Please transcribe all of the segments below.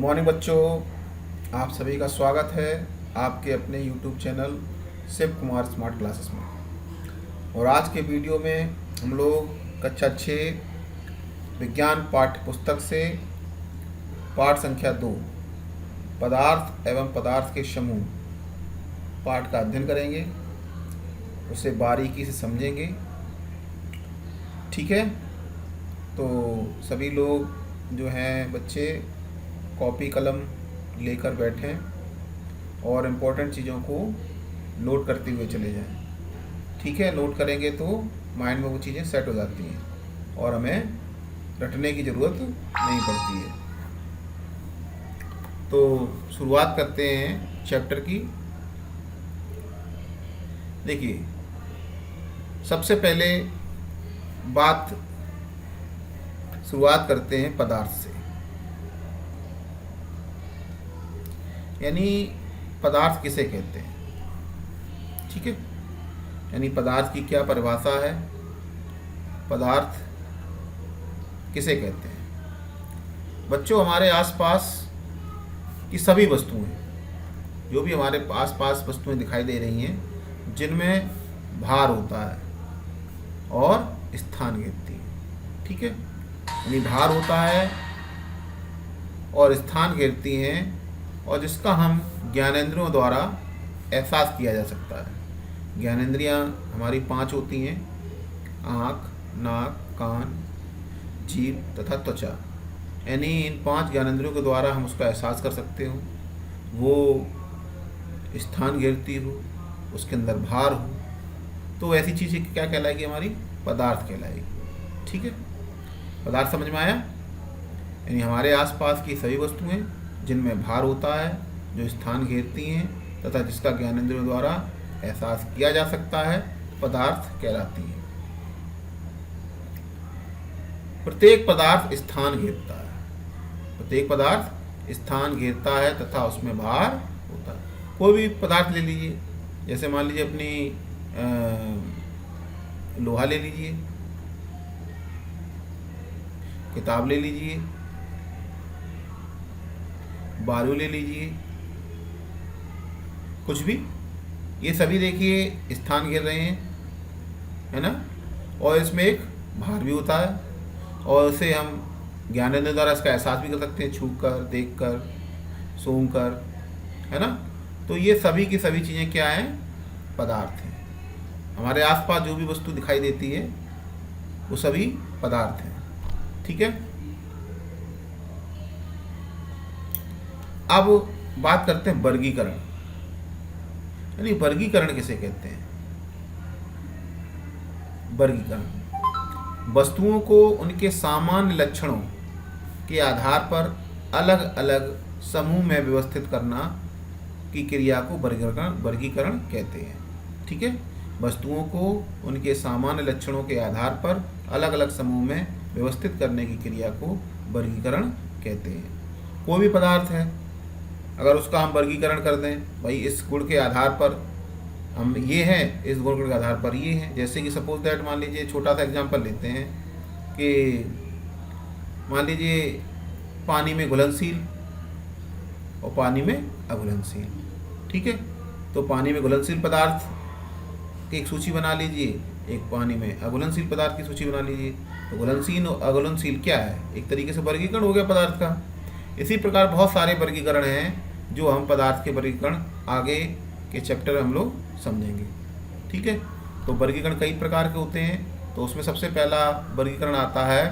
Morning बच्चों, आप सभी का स्वागत है आपके अपने YouTube channel Shiv Kumar smart classes में। और आज के वीडियो में हम लोग कक्षा 6 विज्ञान पाठ्य पुस्तक से पाठ संख्या 2 पदार्थ एवं पदार्थ के समूह पाठ का अध्ययन करेंगे, उसे बारीकी से समझेंगे। ठीक है, तो सभी लोग जो हैं बच्चे कॉपी कलम लेकर बैठें और इम्पोर्टेंट चीज़ों को नोट करते हुए चले जाएं। ठीक है, नोट करेंगे तो माइंड में वो चीज़ें सेट हो जाती हैं और हमें रटने की ज़रूरत नहीं पड़ती है। तो शुरुआत करते हैं चैप्टर की। देखिए, सबसे पहले शुरुआत करते हैं पदार्थ से। यानी पदार्थ किसे कहते हैं। ठीक है, यानी पदार्थ की क्या परिभाषा है, पदार्थ किसे कहते हैं। बच्चों, हमारे आसपास की सभी वस्तुएं, जो भी हमारे आसपास वस्तुएं दिखाई दे रही हैं, जिनमें भार होता है और स्थान घेरती है। ठीक है, यानी भार होता है और स्थान घेरती हैं और जिसका हम ज्ञानेंद्रियों द्वारा एहसास किया जा सकता है। ज्ञानेंद्रियां हमारी 5 होती हैं: आँख, नाक, कान, जीभ तथा त्वचा। यानी इन 5 ज्ञानेंद्रियों के द्वारा हम उसका एहसास कर सकते हो, वो स्थान घेरती हो, उसके अंदर भार हो, तो ऐसी चीज़ें क्या कहलाएगी, हमारी पदार्थ कहलाएगी। ठीक है, पदार्थ समझ में आया। यानी हमारे आसपास की सभी वस्तुएं जिनमें भार होता है, जो स्थान घेरती हैं तथा जिसका ज्ञानेंद्रियों द्वारा एहसास किया जा सकता है, पदार्थ कहलाती हैं। प्रत्येक पदार्थ स्थान घेरता है, प्रत्येक पदार्थ स्थान घेरता है तथा उसमें भार होता है। कोई भी पदार्थ ले लीजिए, जैसे मान लीजिए अपनी लोहा ले लीजिए, किताब ले लीजिए, बालू ले लीजिए, कुछ भी, ये सभी देखिए स्थान घेर रहे हैं, है ना। और इसमें एक भार भी होता है और इसे हम ज्ञानेंद्रियों द्वारा इसका एहसास भी कर सकते हैं, छू कर, देख कर, सूंघ कर, है ना। तो ये सभी की सभी चीज़ें क्या हैं, पदार्थ हैं। हमारे आसपास जो भी वस्तु दिखाई देती है वो सभी पदार्थ हैं। ठीक है, अब बात करते हैं वर्गीकरण। यानी वर्गीकरण किसे कहते हैं। वर्गीकरण वस्तुओं को उनके सामान्य लक्षणों के आधार पर अलग अलग समूह में व्यवस्थित करना की क्रिया को वर्गीकरण कहते हैं। ठीक है, वस्तुओं को उनके सामान्य लक्षणों के आधार पर अलग अलग समूह में व्यवस्थित करने की क्रिया को वर्गीकरण कहते हैं। कोई भी पदार्थ है, अगर उसका हम वर्गीकरण कर दें, भाई इस गुण के आधार पर हम ये हैं, इस गुण के आधार पर ये हैं। जैसे कि सपोज दैट, मान लीजिए छोटा सा एग्जांपल लेते हैं कि मान लीजिए पानी में घुलनशील और पानी में अघुलनशील। ठीक है, तो पानी में घुलनशील पदार्थ की एक सूची बना लीजिए, एक पानी में अघुलनशील पदार्थ की सूची बना लीजिए। तो घुलनशील और अघुलनशील क्या है, एक तरीके से वर्गीकरण हो गया पदार्थ का। इसी प्रकार बहुत सारे वर्गीकरण हैं जो हम पदार्थ के वर्गीकरण आगे के चैप्टर में हम लोग समझेंगे। ठीक है, तो वर्गीकरण कई प्रकार के होते हैं। तो उसमें सबसे पहला वर्गीकरण आता है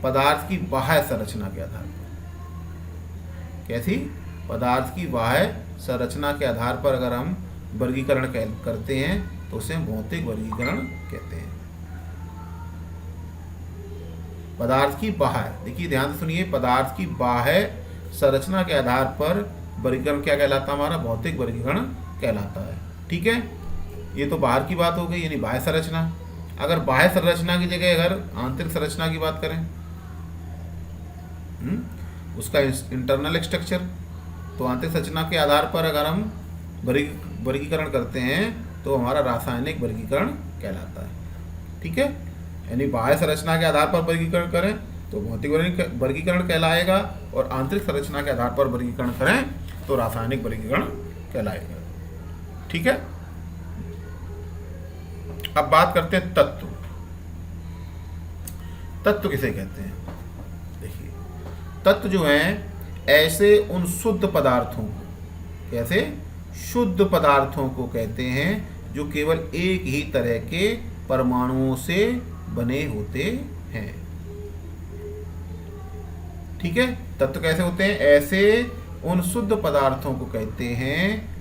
पदार्थ की बाह्य संरचना के आधार पर। कैसी, पदार्थ की बाह्य संरचना के आधार पर अगर हम वर्गीकरण करते हैं तो उसे भौतिक वर्गीकरण कहते हैं। पदार्थ की बाह्य, देखिए ध्यान से सुनिए, पदार्थ की बाह्य संरचना के आधार पर वर्गीकरण क्या कहलाता है, हमारा भौतिक वर्गीकरण कहलाता है। ठीक है, ये तो बाहर की बात हो गई, यानी बाह्य संरचना। अगर बाह्य संरचना की जगह अगर आंतरिक संरचना की बात करें, उसका इंटरनल स्ट्रक्चर, तो आंतरिक संरचना के आधार पर अगर हम वर्गीकरण करते हैं तो हमारा रासायनिक वर्गीकरण कहलाता है। ठीक है, यानी बाह्य संरचना के आधार पर वर्गीकरण करें तो भौतिक वर्गीकरण कहलाएगा, और आंतरिक संरचना के आधार पर वर्गीकरण करें तो रासायनिक वर्गीकरण कहलाएगा। ठीक है। अब बात करते हैं तत्व। तत्व किसे कहते हैं? देखिए, तत्व जो हैं ऐसे उन शुद्ध पदार्थों को, कैसे शुद्ध पदार्थों को कहते हैं जो केवल एक ही तरह के परमाणुओं से बने होते हैं। ठीक है। तत्व कैसे होते हैं? ऐसे उन शुद्ध पदार्थों को कहते हैं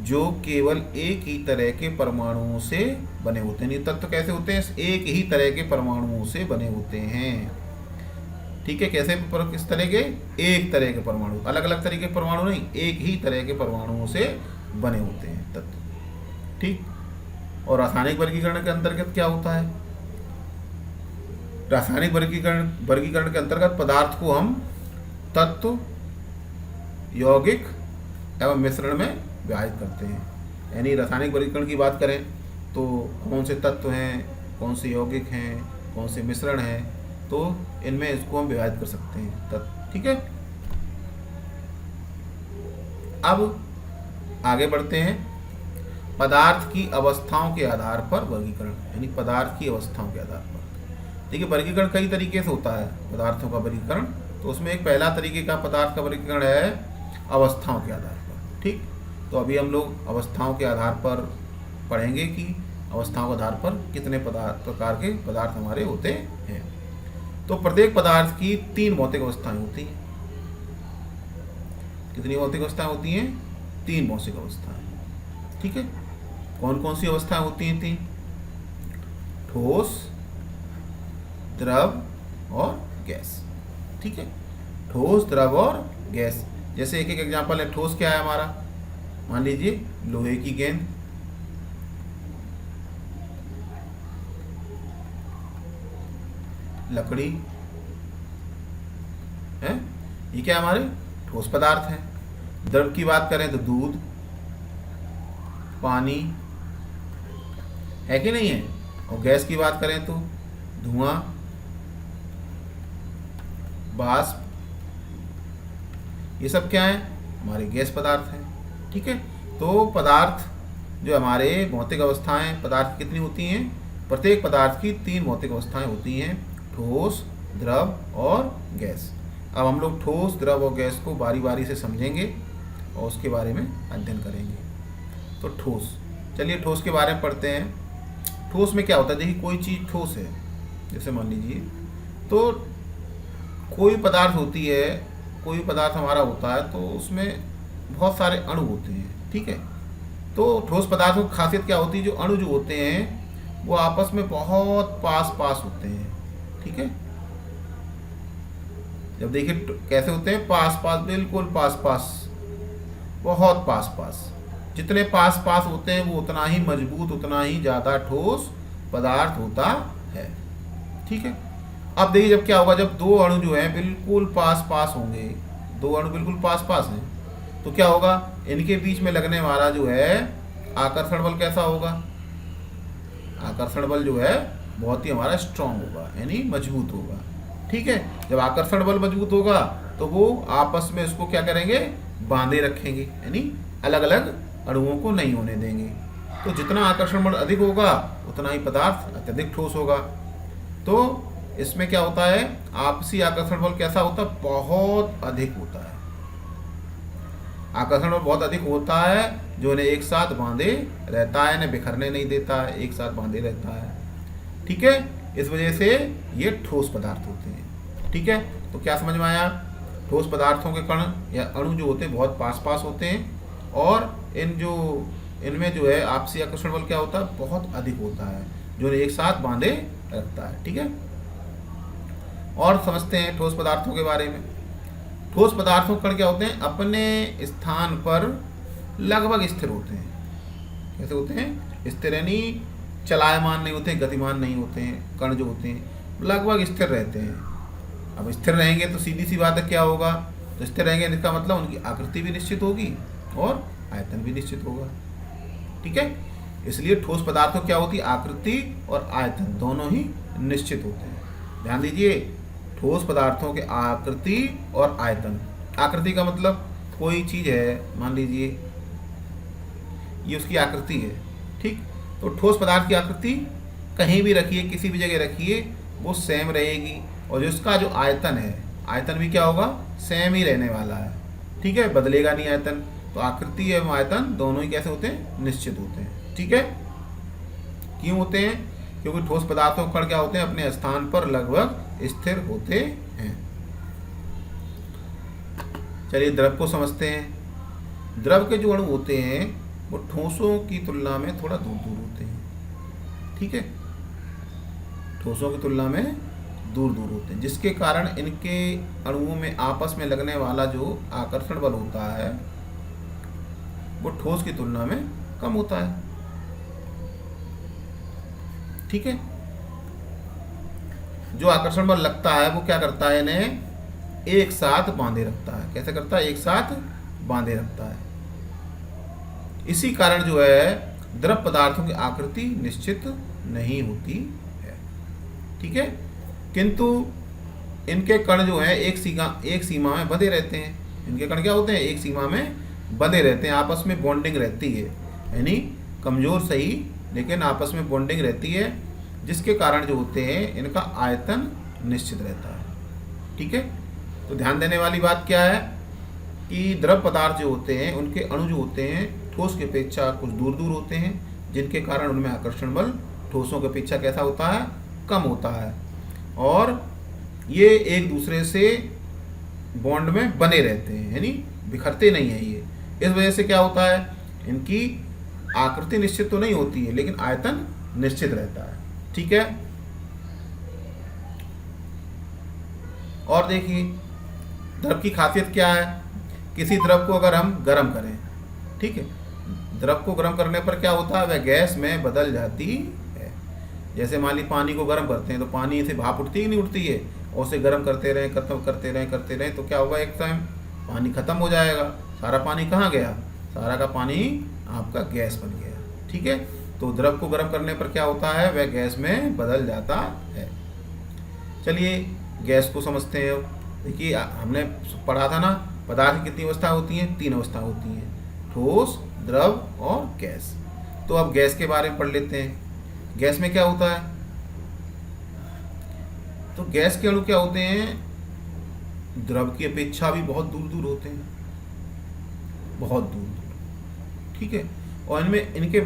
जो केवल एक ही तरह के परमाणुओं से बने होते हैं। तत्व कैसे होते हैं? एक ही तरह के परमाणुओं से बने होते हैं। ठीक है। कैसे? किस तरह के? एक तरह के परमाणु, अलग अलग तरह के परमाणु नहीं, एक ही तरह के परमाणुओं से बने होते हैं तत्व। ठीक। और रासायनिक वर्गीकरण के अंतर्गत क्या होता है? रासायनिक वर्गीकरण के अंतर्गत पदार्थ को हम तत्व, यौगिक एवं मिश्रण में विभाजित करते हैं। यानी रासायनिक वर्गीकरण की बात करें तो कौन से तत्व हैं, कौन से यौगिक हैं, कौन से मिश्रण हैं, तो इनमें इसको हम विभाजित कर सकते हैं तत्व। ठीक है। अब आगे बढ़ते हैं। पदार्थ की अवस्थाओं के आधार पर वर्गीकरण, यानी पदार्थ की अवस्थाओं के आधार पर। देखिए, वर्गीकरण कई तरीके से होता है पदार्थों का वर्गीकरण। तो उसमें एक पहला तरीके का पदार्थ का वर्गीकरण है अवस्थाओं के आधार पर। ठीक। तो अभी हम लोग अवस्थाओं के आधार पर पढ़ेंगे कि अवस्थाओं के आधार पर कितने प्रकार के पदार्थ हमारे होते हैं। तो प्रत्येक पदार्थ की 3 भौतिक अवस्थाएं होती हैं। कितनी भौतिक अवस्थाएं होती हैं? 3 भौतिक अवस्थाएं। ठीक है। कौन कौन सी अवस्थाएं होती हैं? 3। ठोस, द्रव और गैस। ठीक है। ठोस, द्रव और गैस। जैसे एक एक एग्जांपल है। ठोस क्या है हमारा? मान लीजिए लोहे की गेंद, लकड़ी है, ये क्या हमारे ठोस पदार्थ हैं। द्रव की बात करें तो दूध, पानी, है कि नहीं है। और गैस की बात करें तो धुआं, वाष्प, ये सब क्या है? हमारे गैस पदार्थ हैं। ठीक है। तो पदार्थ जो हमारे भौतिक अवस्थाएं पदार्थ कितनी होती हैं? प्रत्येक पदार्थ की 3 भौतिक अवस्थाएं होती हैं, ठोस, द्रव और गैस। अब हम लोग ठोस, द्रव और गैस को बारी बारी से समझेंगे और उसके बारे में अध्ययन करेंगे। तो ठोस, चलिए ठोस के बारे में पढ़ते हैं। ठोस में क्या होता है? देखिए, कोई चीज़ ठोस है, जैसे मान लीजिए तो कोई पदार्थ होती है, कोई पदार्थ हमारा होता है तो उसमें बहुत सारे अणु होते हैं। ठीक है। तो ठोस पदार्थों की खासियत क्या होती है? जो अणु जो होते हैं वो आपस में बहुत पास पास होते हैं। ठीक है। जब देखिए कैसे होते हैं? पास पास, बिल्कुल पास पास, बहुत पास पास। जितने पास पास होते हैं वो उतना ही मजबूत, उतना ही ज़्यादा ठोस पदार्थ होता है। ठीक है। अब देखिए जब क्या होगा, जब 2 अणु जो हैं बिल्कुल पास पास होंगे, 2 अणु बिल्कुल पास पास हैं, तो क्या होगा? इनके बीच में लगने वाला जो है आकर्षण बल कैसा होगा? आकर्षण बल जो है बहुत ही हमारा स्ट्रांग होगा, यानी मजबूत होगा। ठीक है। जब आकर्षण बल मजबूत होगा तो वो आपस में उसको क्या करेंगे? बांधे रखेंगे, यानी अलग अलग अणुओं को नहीं होने देंगे। तो जितना आकर्षण बल अधिक होगा उतना ही पदार्थ अत्यधिक ठोस होगा। तो इसमें क्या होता है? आपसी आकर्षण बल कैसा होता है? बहुत अधिक होता है। आकर्षण बल बहुत अधिक होता है जो इन्हें एक साथ बांधे रहता है, इन्हें बिखरने नहीं देता है, एक साथ बांधे रहता है। ठीक है। इस वजह से ये ठोस पदार्थ होते हैं। ठीक है। तो क्या समझ में आया? ठोस पदार्थों के कण या अणु जो होते हैं बहुत पास पास होते हैं और इनमें जो है आपसी आकर्षण बल क्या होता है? बहुत अधिक होता है जो इन्हें एक साथ बांधे रखता है। ठीक है। और समझते हैं ठोस पदार्थों के बारे में। ठोस पदार्थों के कण क्या होते हैं? अपने स्थान पर लगभग स्थिर होते हैं। कैसे होते हैं? स्थिर, यानी चलायमान नहीं होते हैं, गतिमान नहीं होते हैं। कण जो होते हैं लगभग स्थिर रहते हैं। अब स्थिर रहेंगे तो सीधी सी बात है क्या होगा? तो स्थिर रहेंगे इसका मतलब उनकी आकृति भी निश्चित होगी और आयतन भी निश्चित होगा। ठीक है। इसलिए ठोस पदार्थों क्या होती है? आकृति और आयतन दोनों ही निश्चित होते हैं। ध्यान दीजिए, ठोस पदार्थों के आकृति और आयतन। आकृति का मतलब कोई चीज़ है, मान लीजिए ये उसकी आकृति है, ठीक। तो ठोस पदार्थ की आकृति कहीं भी रखिए, किसी भी जगह रखिए, वो सेम रहेगी। और जो इसका जो आयतन है, आयतन भी क्या होगा, सेम ही रहने वाला है, ठीक है, बदलेगा नहीं आयतन। तो आकृति एवं आयतन दोनों ही कैसे होते हैं, निश्चित होते हैं, ठीक है। क्यों होते हैं, क्योंकि ठोस पदार्थों के कण क्या होते हैं, अपने स्थान पर लगभग स्थिर होते हैं। चलिए द्रव को समझते हैं। द्रव के जो अणु होते हैं वो ठोसों की तुलना में थोड़ा दूर दूर होते हैं, ठीक है, ठोसों की तुलना में दूर दूर होते हैं, जिसके कारण इनके अणुओं में आपस में लगने वाला जो आकर्षण बल होता है वो ठोस की तुलना में कम होता है, ठीक है। जो आकर्षण बल लगता है वो क्या करता है, इन्हें एक साथ बांधे रखता है। कैसे करता है, एक साथ बांधे रखता है। इसी कारण जो है द्रव पदार्थों की आकृति निश्चित नहीं होती है, ठीक है। किंतु इनके कण जो है एक सीमा में बंधे रहते हैं। इनके कण क्या होते हैं, एक सीमा में बंधे रहते हैं, आपस में बॉन्डिंग रहती है, यानी कमजोर सही लेकिन आपस में बॉन्डिंग रहती है, जिसके कारण जो होते हैं इनका आयतन निश्चित रहता है, ठीक है। तो ध्यान देने वाली बात क्या है कि द्रव पदार्थ जो होते हैं उनके अणु जो होते हैं ठोस की अपेक्षा कुछ दूर दूर होते हैं, जिनके कारण उनमें आकर्षण बल ठोसों की अपेक्षा कैसा होता है, कम होता है, और ये एक दूसरे से बॉन्ड में बने रहते हैं, यानी बिखरते नहीं हैं ये। इस वजह से क्या होता है, इनकी आकृति निश्चित तो नहीं होती है लेकिन आयतन निश्चित रहता है, ठीक है। और देखिए द्रव की खासियत क्या है, किसी द्रव को अगर हम गर्म करें, ठीक है, द्रव को गर्म करने पर क्या होता है, वह गैस में बदल जाती है। जैसे मान ली पानी को गर्म करते हैं तो पानी से भाप उठती ही नहीं उठती है, और उसे गर्म करते रहें करते रहें तो क्या होगा, एक टाइम पानी खत्म हो जाएगा। सारा पानी कहाँ गया, सारा का पानी आपका गैस बन गया, ठीक है। तो द्रव को गर्म करने पर क्या होता है, वह गैस में बदल जाता है। चलिए गैस को समझते हैं। देखिए हमने पढ़ा था ना, पदार्थ की कितनी अवस्था होती हैं, 3 अवस्था होती हैं, ठोस, द्रव और गैस। तो अब गैस के बारे में पढ़ लेते हैं। गैस में क्या होता है, तो गैस के अणु क्या होते हैं, द्रव की अपेक्षा भी बहुत दूर दूर होते हैं, बहुत दूर दूर, ठीक है। और इनमें इनके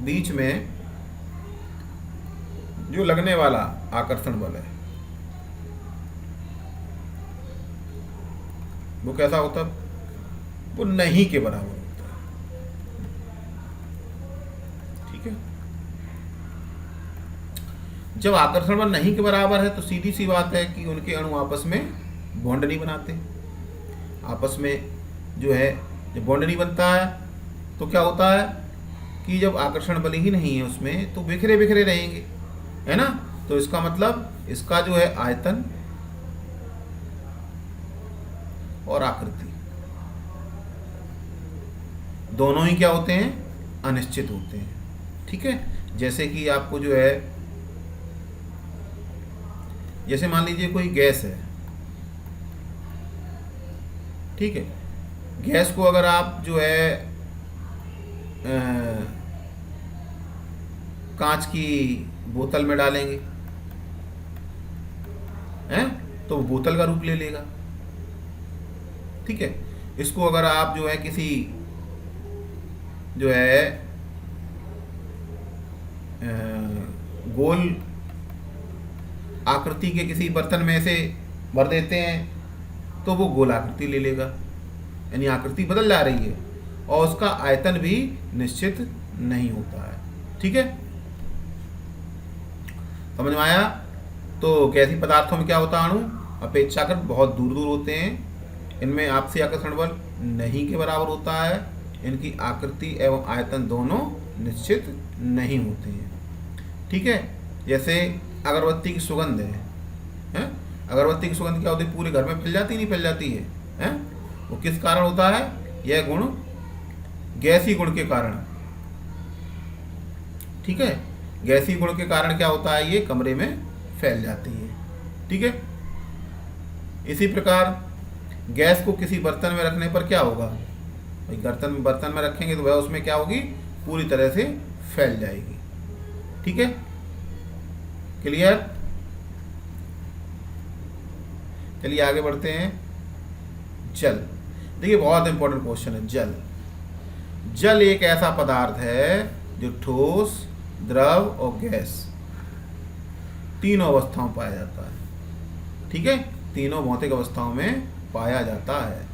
बीच में जो लगने वाला आकर्षण बल है वो कैसा होता है, वो नहीं के बराबर होता है, ठीक है। जब आकर्षण बल नहीं के बराबर है तो सीधी सी बात है कि उनके अणु आपस में बॉन्ड नहीं बनाते। आपस में जो है जब बॉन्ड नहीं बनता है तो क्या होता है कि जब आकर्षण बल ही नहीं है उसमें तो बिखरे बिखरे रहेंगे, है ना। तो इसका मतलब इसका जो है आयतन और आकृति दोनों ही क्या होते हैं, अनिश्चित होते हैं, ठीक है। जैसे कि आपको जो है, जैसे मान लीजिए कोई गैस है, ठीक है, गैस को अगर आप जो है कांच की बोतल में डालेंगे हैं तो वो बोतल का रूप ले लेगा, ठीक है। इसको अगर आप जो है किसी जो है गोल आकृति के किसी बर्तन में से भर देते हैं तो वो गोल आकृति ले लेगा, यानी आकृति बदल जा रही है और उसका आयतन भी निश्चित नहीं होता है, ठीक है। समझ में आया। तो गैसीय पदार्थों में क्या होता है, अणु अपेक्षाकृत बहुत दूर दूर होते हैं, इनमें आपसी आकर्षण बल नहीं के बराबर होता है, इनकी आकृति एवं आयतन दोनों निश्चित नहीं होते हैं, ठीक है। जैसे अगरबत्ती की सुगंध है, अगरबत्ती की सुगंध क्या होती है, पूरे घर में फैल जाती नहीं फैल जाती है, वो किस कारण होता है, यह गुण गैसीय गुण के कारण, ठीक है। गैसीय गुण के कारण क्या होता है, ये कमरे में फैल जाती है, ठीक है। इसी प्रकार गैस को किसी बर्तन में रखने पर क्या होगा भाई, बर्तन में रखेंगे तो वह उसमें क्या होगी, पूरी तरह से फैल जाएगी। ठीक है, क्लियर। चलिए आगे बढ़ते हैं। जल, देखिए बहुत इंपॉर्टेंट क्वेश्चन है। जल एक ऐसा पदार्थ है जो ठोस, द्रव और गैस तीनों अवस्थाओं में पाया जाता है। ठीक है, तीनों भौतिक अवस्थाओं में पाया जाता है।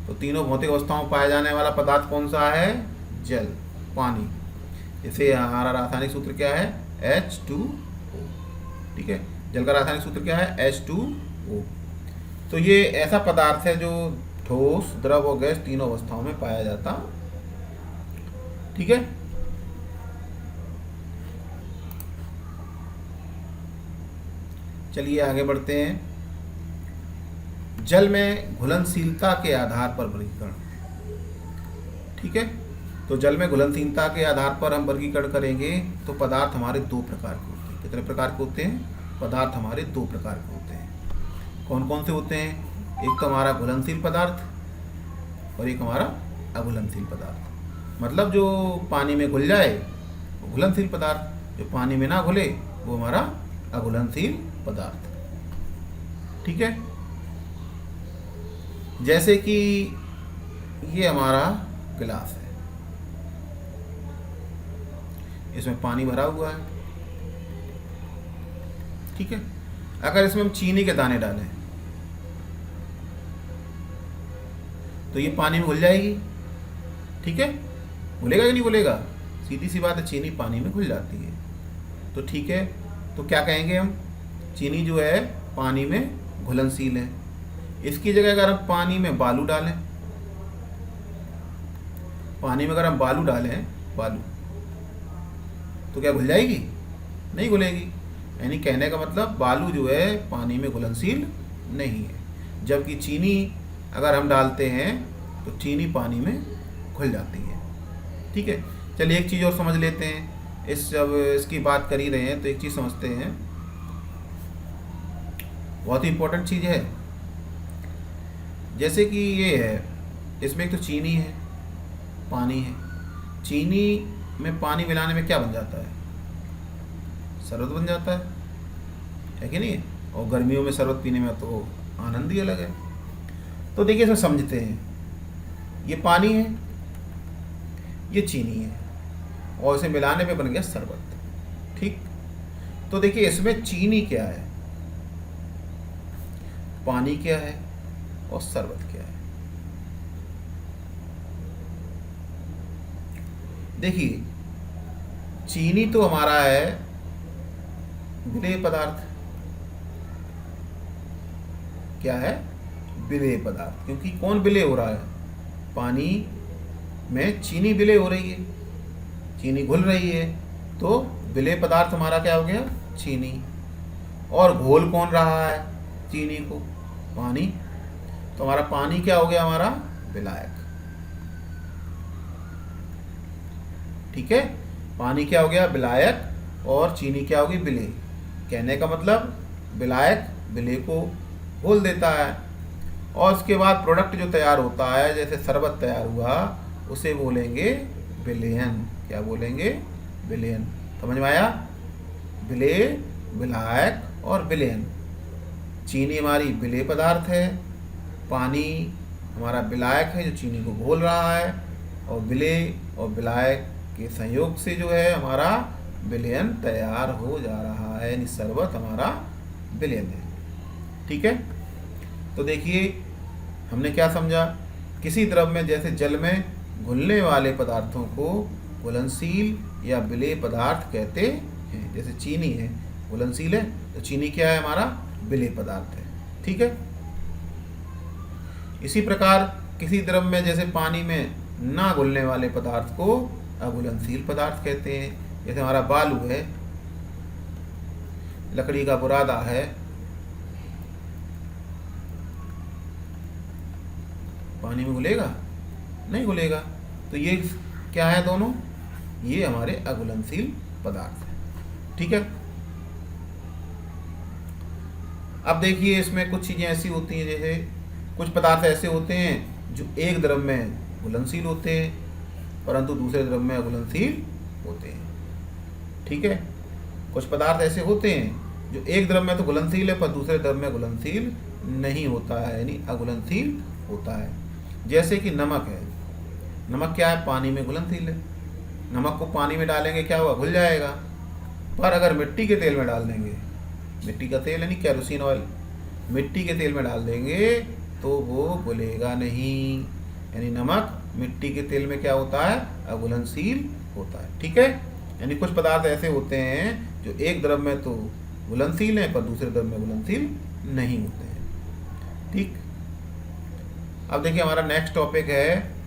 तो तीनों भौतिक अवस्थाओं में पाया जाने वाला पदार्थ कौन सा है, जल, पानी। इसे हमारा रासायनिक सूत्र क्या है, H2O। ठीक है, जल का रासायनिक सूत्र क्या है, H2O। तो ये ऐसा पदार्थ है जो ठोस, द्रव और गैस तीनों अवस्थाओं में पाया जाता। ठीक है, चलिए आगे बढ़ते हैं। जल में घुलनशीलता के आधार पर वर्गीकरण। ठीक है, तो जल में घुलनशीलता के आधार पर हम वर्गीकरण करेंगे तो पदार्थ हमारे दो प्रकार के होते हैं। कितने प्रकार के होते हैं, पदार्थ हमारे दो प्रकार के होते हैं। कौन कौन से होते हैं, एक तो हमारा घुलनशील पदार्थ और एक हमारा अघुलनशील पदार्थ। मतलब जो पानी में घुल जाए वो घुलनशील पदार्थ, जो पानी में ना घुले वो हमारा अघुलनशील पदार्थ। ठीक है, जैसे कि ये हमारा गिलास है, इसमें पानी भरा हुआ है। ठीक है, अगर इसमें हम चीनी के दाने डालें तो ये पानी में घुल जाएगी। ठीक है, घुलेगा कि नहीं घुलेगा, सीधी सी बात है, चीनी पानी में घुल जाती है। तो ठीक है, तो क्या कहेंगे हम, चीनी जो है पानी में घुलनशील है। इसकी जगह अगर हम पानी में बालू डालें, पानी में अगर हम बालू डालें, बालू, तो क्या घुल जाएगी, नहीं घुलेगी। यानी कहने का मतलब बालू जो है पानी में घुलनशील नहीं है, जबकि चीनी अगर हम डालते हैं तो चीनी पानी में घुल जाती है। ठीक है, चलिए एक चीज़ और समझ लेते हैं। जब इसकी बात कर ही रहे हैं तो एक चीज़ समझते हैं, बहुत ही इंपॉर्टेंट चीज़ है। जैसे कि ये है, इसमें एक तो चीनी है, पानी है। चीनी में पानी मिलाने में क्या बन जाता है, शरबत बन जाता है कि नहीं। और गर्मियों में शरबत पीने में तो आनंद ही अलग है। तो देखिए इसमें समझते हैं, ये पानी है, ये चीनी है, और इसे मिलाने पे बन गया शरबत। ठीक, तो देखिए इसमें चीनी क्या है, पानी क्या है और शरबत क्या है। देखिए चीनी तो हमारा है विलेय पदार्थ। क्या है, विलेय पदार्थ, क्योंकि कौन विलेय हो रहा है, पानी में चीनी विलेय हो रही है, चीनी घुल रही है, तो विलेय पदार्थ हमारा क्या हो गया, चीनी। और घोल कौन रहा है चीनी को, पानी। तो हमारा पानी क्या हो गया, हमारा विलायक। ठीक है, पानी क्या हो गया, विलायक, और चीनी क्या होगी, विलेय। कहने का मतलब विलायक विलेय को घोल देता है, और उसके बाद प्रोडक्ट जो तैयार होता है, जैसे शरबत तैयार हुआ, उसे बोलेंगे विलेयन। क्या बोलेंगे, विलेयन। समझ में आया, विलेय, विलायक और विलेयन। चीनी हमारी विलेय पदार्थ है, पानी हमारा विलायक है जो चीनी को घोल रहा है, और विलेय और विलायक के संयोग से जो है हमारा विलेयन तैयार हो जा रहा है, यानी शरबत हमारा विलेयन है। ठीक है, तो देखिए हमने क्या समझा, किसी द्रव में जैसे जल में घुलने वाले पदार्थों को घुलनशील या विलेय पदार्थ कहते हैं। जैसे चीनी है, घुलनशील है, तो चीनी क्या है, हमारा विलेय पदार्थ है। ठीक है, इसी प्रकार किसी द्रव में जैसे पानी में ना घुलने वाले पदार्थ को अघुलनशील पदार्थ कहते हैं। जैसे हमारा बालू है, लकड़ी का बुरादा है, पानी में घुलेगा, नहीं घुलेगा, तो ये क्या है, दोनों ये हमारे अघुलनशील पदार्थ हैं। ठीक है, अब देखिए इसमें कुछ चीज़ें ऐसी होती हैं, जैसे कुछ पदार्थ ऐसे होते हैं जो एक द्रव में घुलनशील होते हैं परंतु दूसरे द्रव में अघुलनशील होते हैं। ठीक है, कुछ पदार्थ ऐसे होते हैं जो एक द्रव में तो घुलनशील है पर दूसरे द्रव में घुलनशील नहीं होता है, यानी अघुलनशील होता है। जैसे कि नमक है, नमक क्या है, पानी में घुलनशील है। नमक को पानी में डालेंगे क्या होगा, घुल जाएगा। पर अगर मिट्टी के तेल में डाल देंगे, मिट्टी का तेल यानी केरोसिन ऑयल, मिट्टी के तेल में डाल देंगे तो वो घुलेगा नहीं। यानी नमक मिट्टी के तेल में क्या होता है, अघुलनशील होता है। ठीक है, यानी कुछ पदार्थ ऐसे होते हैं जो एक द्रव में तो घुलनशील हैं पर दूसरे द्रव में घुलनशील नहीं होते हैं। ठीक, अब देखिए हमारा नेक्स्ट टॉपिक है,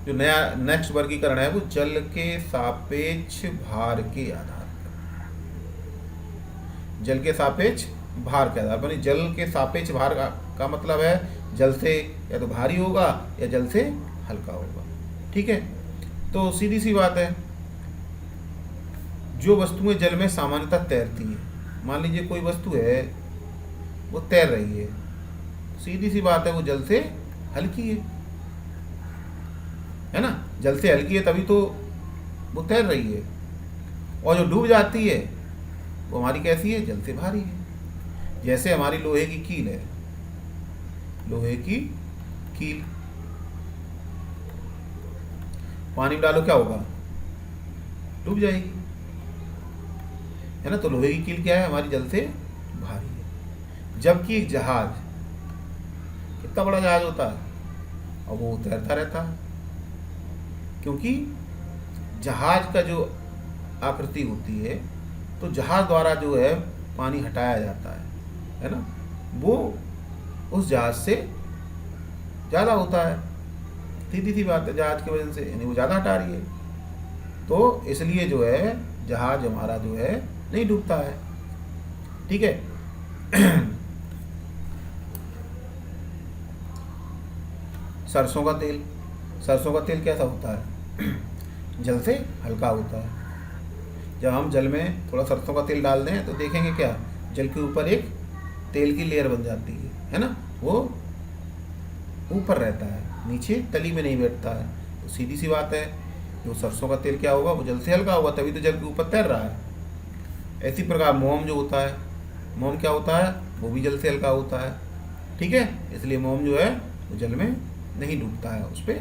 जो नया नेक्स्ट वर्गीकरण है वो जल के सापेक्ष भार के आधार पर। जल के सापेक्ष भार के आधार पर, जल के सापेक्ष भार का मतलब है जल से या तो भारी होगा या जल से हल्का होगा। ठीक है, तो सीधी सी बात है, जो वस्तुएं जल में सामान्यतः तैरती हैं, मान लीजिए कोई वस्तु है वो तैर रही है, सीधी सी बात है वो जल से हल्की है ना, जल से हल्की है तभी तो वो तैर रही है। और जो डूब जाती है वो हमारी कैसी है, जल से भारी है। जैसे हमारी लोहे की कील है, लोहे की कील, पानी में डालो क्या होगा, डूब जाएगी, है ना। तो लोहे की कील क्या है, हमारी जल से भारी है। जबकि एक जहाज, कितना बड़ा जहाज होता है और वो तैरता रहता है, क्योंकि जहाज का जो आकृति होती है तो जहाज द्वारा जो है पानी हटाया जाता है ना, वो उस जहाज से ज़्यादा होता है। सीधी सी बात है, जहाज की वजह से, यानी वो ज़्यादा हटा रही है, तो इसलिए जो है जहाज हमारा जो है नहीं डूबता है। ठीक है, सरसों का तेल, सरसों का तेल कैसा होता है, जल से हल्का होता है। जब हम जल में थोड़ा सरसों का तेल डाल दें तो देखेंगे क्या, जल के ऊपर एक तेल की लेयर बन जाती है ना, वो ऊपर रहता है, नीचे तली में नहीं बैठता है। तो सीधी सी बात है, जो सरसों का तेल क्या होगा, वो जल से हल्का होगा, तभी तो जल के ऊपर तैर रहा है। इसी प्रकार मोम जो होता है, मोम क्या होता है, वो भी जल से हल्का होता है। ठीक है, इसलिए मोम जो है वो जल में नहीं डूबता है, उस पर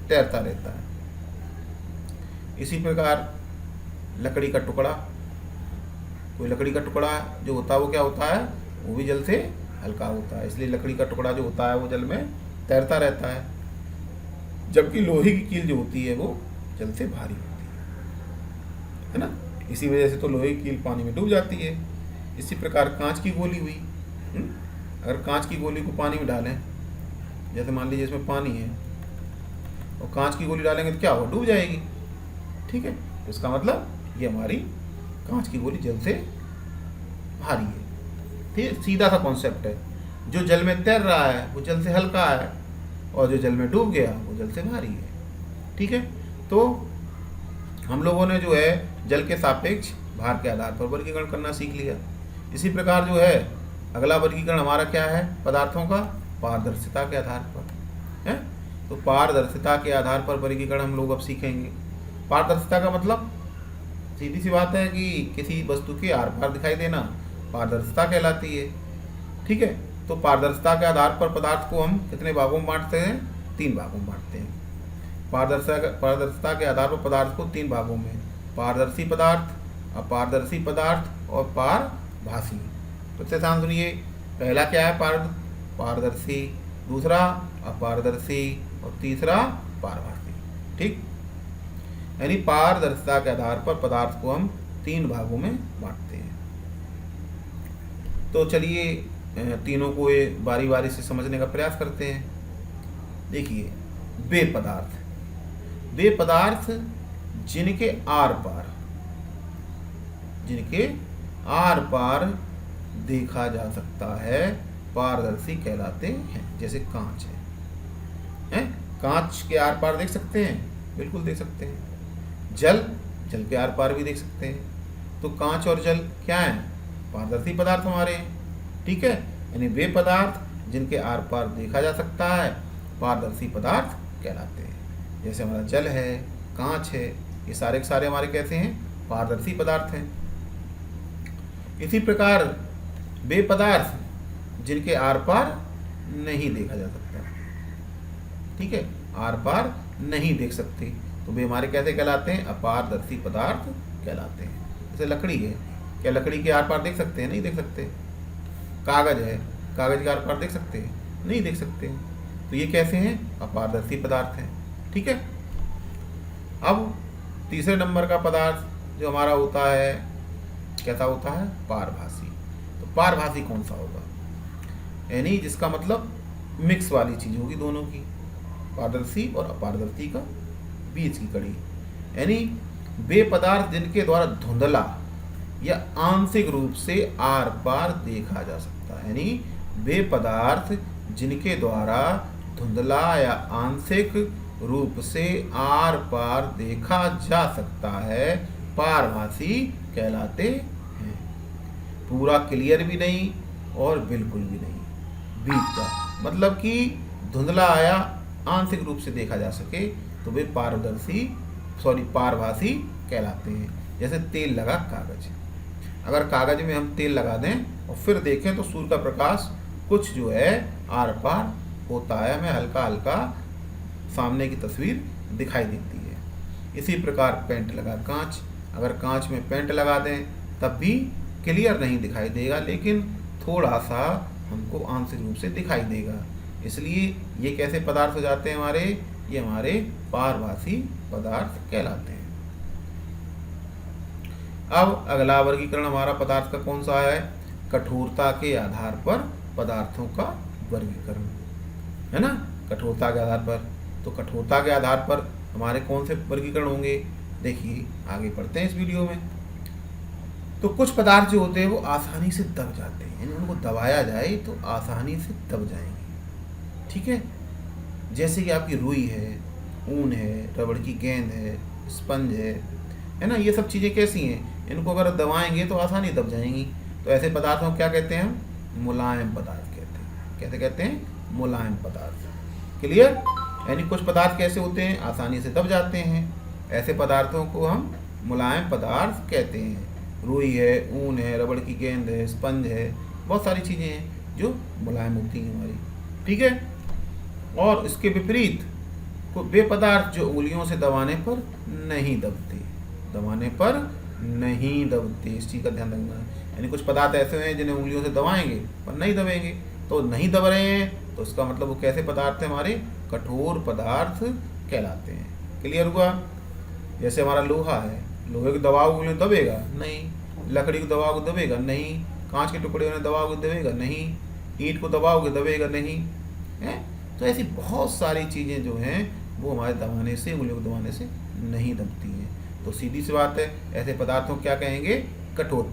तैरता रहता है। इसी प्रकार लकड़ी का टुकड़ा, कोई लकड़ी का टुकड़ा जो होता है वो क्या होता है, वो भी जल से हल्का होता है, इसलिए लकड़ी का टुकड़ा जो होता है वो जल में तैरता रहता है। जबकि लोहे की कील जो होती है वो जल से भारी होती है ना, इसी वजह से तो लोहे की कील पानी में डूब जाती है। इसी प्रकार कांच की गोली हुई, अगर कांच की गोली को पानी में डालें, जैसे मान लीजिए इसमें पानी है और कांच की गोली डालेंगे तो क्या होगा, डूब जाएगी। ठीक है, तो इसका मतलब ये हमारी कांच की गोली जल से भारी है। ठीक, सीधा सा कॉन्सेप्ट है, जो जल में तैर रहा है वो जल से हल्का है और जो जल में डूब गया वो जल से भारी है। ठीक है, तो हम लोगों ने जो है जल के सापेक्ष भार के आधार पर वर्गीकरण करना सीख लिया। इसी प्रकार जो है अगला वर्गीकरण हमारा क्या है, पदार्थों का पारदर्शिता के आधार पर है। तो पारदर्शिता के आधार पर वर्गीकरण हम लोग अब सीखेंगे। पारदर्शिता का मतलब सीधी सी बात है कि किसी वस्तु के आर पार दिखाई देना पारदर्शिता कहलाती है। ठीक है, तो पारदर्शिता के आधार पर पदार्थ को हम कितने भागों में बांटते हैं, 3 भागों में बांटते हैं। पारदर्शिता के आधार पर पदार्थ को 3 भागों में, पारदर्शी पदार्थ, अपारदर्शी पदार्थ और पारभासी। तो ध्यान सुनिए, पहला क्या है, पारदर्शी, दूसरा अपारदर्शी और तीसरा पारभासी। ठीक, यानी पारदर्शिता के आधार पर पदार्थ को हम 3 भागों में बांटते हैं। तो चलिए तीनों को बारी बारी से समझने का प्रयास करते हैं। देखिए, वे पदार्थ जिनके आर पार देखा जा सकता है पारदर्शी कहलाते हैं। जैसे कांच है, कांच के आर पार देख सकते हैं, बिल्कुल देख सकते हैं। जल के आर पार भी देख सकते हैं। तो कांच और जल क्या है, पारदर्शी पदार्थ हमारे हैं। ठीक है, यानी वे पदार्थ जिनके आर पार देखा जा सकता है पारदर्शी पदार्थ कहलाते हैं। जैसे हमारा जल है, कांच है, ये सारे के सारे हमारे कैसे हैं? पारदर्शी पदार्थ हैं। इसी प्रकार वे पदार्थ जिनके आर पार नहीं देखा जा सकता, ठीक है, आर पार नहीं देख सकते, तो वे हमारे कैसे कहलाते हैं? अपारदर्शी पदार्थ कहलाते हैं। जैसे लकड़ी है, क्या लकड़ी के आर पार देख सकते हैं? नहीं देख सकते। कागज है, कागज के आर पार देख सकते हैं? नहीं देख सकते। तो ये कैसे हैं? अपारदर्शी पदार्थ हैं, ठीक है। अब तीसरे नंबर का पदार्थ जो हमारा होता है कैसा होता है? पारभासी। तो पारभासी कौन सा होगा? यानी जिसका मतलब मिक्स वाली चीज होगी दोनों की, पारदर्शी और अपारदर्शी का बीच की कड़ी। यानी वे पदार्थ जिनके द्वारा धुंधला या आंशिक रूप से आर पार देखा जा सकता है, यानी वे पदार्थ जिनके द्वारा धुंधला या आंशिक रूप से आर पार देखा जा सकता है, पारभासी कहलाते हैं। पूरा क्लियर भी नहीं और बिल्कुल भी नहीं, बीच का, मतलब कि धुंधला या आंशिक रूप से देखा जा सके, तो वे पारभासी कहलाते हैं। जैसे तेल लगा कागज, अगर कागज में हम तेल लगा दें और फिर देखें तो सूर्य का प्रकाश कुछ जो है आर पार होता है, हमें हल्का हल्का सामने की तस्वीर दिखाई देती है। इसी प्रकार पेंट लगा कांच, अगर कांच में पेंट लगा दें तब भी क्लियर नहीं दिखाई देगा, लेकिन थोड़ा सा हमको आंशिक रूप से दिखाई देगा। इसलिए ये कैसे पदार्थ हो जाते हैं हमारे? ये हमारे पारभासी पदार्थ कहलाते हैं। अब अगला वर्गीकरण हमारा पदार्थ का कौन सा है? कठोरता के आधार पर पदार्थों का वर्गीकरण, है ना। कठोरता के आधार पर, तो कठोरता के आधार पर हमारे कौन से वर्गीकरण होंगे? देखिए आगे बढ़ते हैं इस वीडियो में। तो कुछ पदार्थ जो होते हैं वो आसानी से दब जाते हैं, यानी उनको दबाया जाए तो आसानी से दब जाएंगे, ठीक है। जैसे कि आपकी रुई है, ऊन है, रबड़ की गेंद है, स्पंज है ना। ये सब चीज़ें कैसी हैं? इनको अगर दबाएंगे तो आसानी दब जाएंगी। तो ऐसे पदार्थों को क्या कहते हैं हम? मुलायम पदार्थ कहते हैं। कैसे कहते हैं? मुलायम पदार्थ। क्लियर? यानी कुछ पदार्थ कैसे होते हैं? आसानी से दब जाते हैं, ऐसे पदार्थों को हम मुलायम पदार्थ कहते हैं। रुई है, ऊन है, रबड़ की गेंद है, स्पंज है, बहुत सारी चीज़ें हैं जो मुलायम होती हैं हमारी, ठीक है। और इसके विपरीत वे पदार्थ जो उंगलियों से दबाने पर नहीं दबते, दबाने पर नहीं दबते, इस चीज़ का ध्यान रखना है। यानी कुछ पदार्थ ऐसे हैं जिन्हें उंगलियों से दबाएंगे पर नहीं दबेंगे, तो नहीं दब रहे हैं, तो इसका मतलब वो कैसे पदार्थ हैं? हमारे कठोर पदार्थ कहलाते हैं। क्लियर हुआ? जैसे हमारा लोहा है, लोहे को दबाओगे दबेगा नहीं, लकड़ी को दबाओगे दबेगा नहीं, कांच के टुकड़े उन्हें दबाओगे दबेगा नहीं, ईंट को दबाओगे दबेगा नहीं, है। तो ऐसी बहुत सारी चीज़ें जो हैं वो हमारे दबाने से, उंगलियों को दबाने से नहीं दबती हैं। तो सीधी सी बात है, ऐसे पदार्थों को क्या कहेंगे? कठोर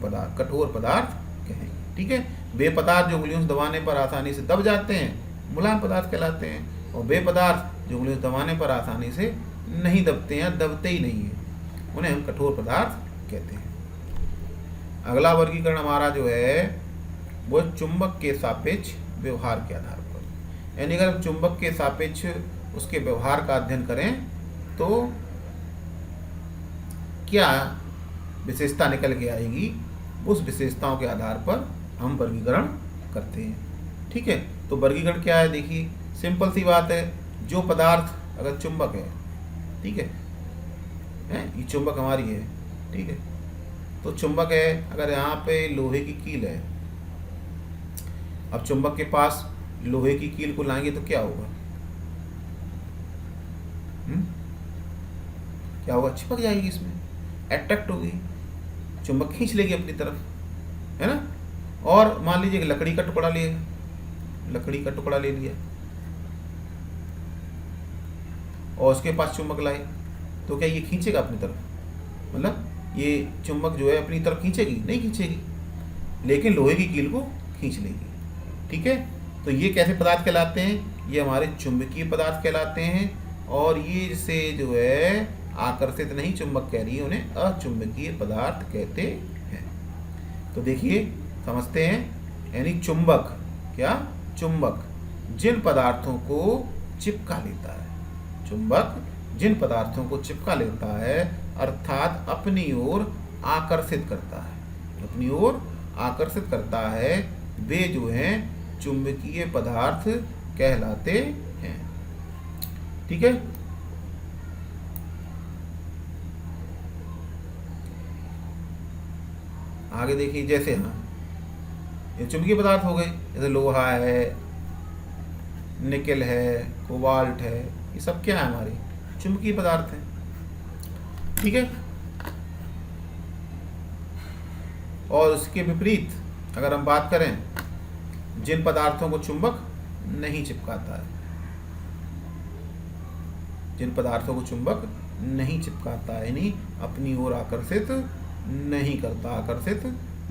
पदार्थ कहेंगे, ठीक है। वे पदार्थ जो उंगलियों से दबाने पर आसानी से दब जाते हैं मुलायम पदार्थ कहलाते हैं, और वे पदार्थ जो उंगलियों से दबाने पर आसानी से नहीं दबते हैं, दबते ही नहीं हैं, उन्हें हम कठोर पदार्थ कहते हैं। अगला वर्गीकरण हमारा जो है वो चुंबक के सापेक्ष व्यवहार के आधार पर, यानी अगर हम चुंबक के सापेक्ष उसके व्यवहार का अध्ययन करें तो क्या विशेषता निकल के आएगी, उस विशेषताओं के आधार पर हम वर्गीकरण करते हैं, ठीक है। तो वर्गीकरण क्या है? देखिए सिंपल सी बात है, जो पदार्थ अगर चुंबक है, ठीक है, ये चुंबक हमारी है, ठीक है, तो चुंबक है, अगर यहाँ पे लोहे की कील है, अब चुंबक के पास लोहे की कील को लाएंगे तो क्या होगा? क्या होगा? चिपक जाएगी, इसमें अट्रैक्ट होगी, चुंबक खींच लेगी अपनी तरफ, है ना। और मान लीजिए लकड़ी का टुकड़ा ले लिया और उसके पास चुंबक लाए, तो क्या ये खींचेगा अपनी तरफ? मतलब ये चुंबक जो है अपनी तरफ खींचेगी? नहीं खींचेगी, लेकिन लोहे की कील को खींच लेगी, ठीक है। तो ये कैसे पदार्थ कहलाते हैं? ये हमारे चुंबकीय पदार्थ कहलाते हैं, और ये से जो है आकर्षित नहीं चुंबक कह रही है, उन्हें अचुंबकीय पदार्थ कहते हैं। तो देखिए समझते हैं, यानी चुंबक, क्या, चुंबक जिन पदार्थों को चिपका लेता है, चुंबक जिन पदार्थों को चिपका लेता है अर्थात अपनी ओर आकर्षित करता है, अपनी ओर आकर्षित करता है, वे जो हैं चुंबकीय पदार्थ कहलाते हैं। ठीक है, आगे देखिए, जैसे हाँ ये चुंबकीय पदार्थ हो गए, जैसे लोहा है, निकेल है, कोबाल्ट है, ये सब क्या है, हमारे चुंबकीय पदार्थ हैं। ठीक है, और उसके विपरीत अगर हम बात करें, जिन पदार्थों को चुंबक नहीं चिपकाता है, जिन पदार्थों को चुंबक नहीं चिपकाता है, यानी अपनी ओर आकर्षित नहीं करता, आकर्षित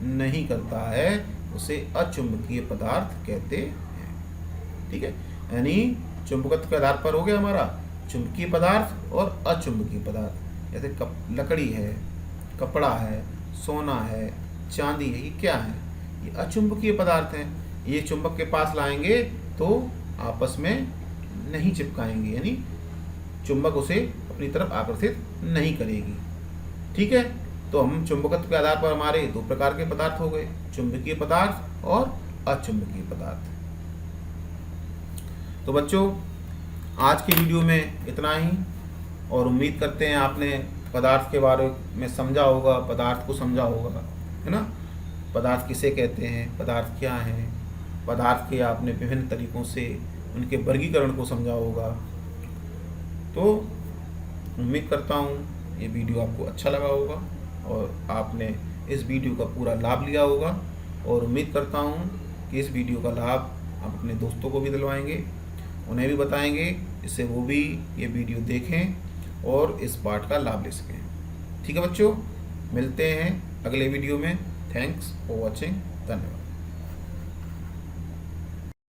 नहीं करता है, उसे अचुंबकीय पदार्थ कहते हैं। ठीक है, यानी चुंबकत्व के आधार पर हो गया हमारा चुंबकीय पदार्थ और अचुंबकीय पदार्थ। जैसे लकड़ी है, कपड़ा है, सोना है, चांदी है, ये क्या है, ये अचुंबकीय पदार्थ हैं। ये चुंबक के पास लाएंगे तो आपस में नहीं चिपकाएंगे, यानी चुंबक उसे अपनी तरफ आकर्षित नहीं करेगी। ठीक है, तो हम चुंबकत्व के आधार पर हमारे दो प्रकार के पदार्थ हो गए, चुंबकीय पदार्थ और अचुंबकीय पदार्थ। तो बच्चों, आज की वीडियो में इतना ही, और उम्मीद करते हैं आपने पदार्थ के बारे में समझा होगा, पदार्थ को समझा होगा, है ना। पदार्थ किसे कहते हैं, पदार्थ क्या हैं, पदार्थ के आपने विभिन्न तरीकों से उनके वर्गीकरण को समझा होगा। तो उम्मीद करता हूँ ये वीडियो आपको अच्छा लगा होगा और आपने इस वीडियो का पूरा लाभ लिया होगा, और उम्मीद करता हूँ कि इस वीडियो का लाभ आप अपने दोस्तों को भी दिलवाएंगे, उन्हें भी बताएंगे, इससे वो भी ये वीडियो देखें और इस पाठ का लाभ ले सकें। ठीक है बच्चों, मिलते हैं अगले वीडियो में। थैंक्स फॉर वॉचिंग, धन्यवाद।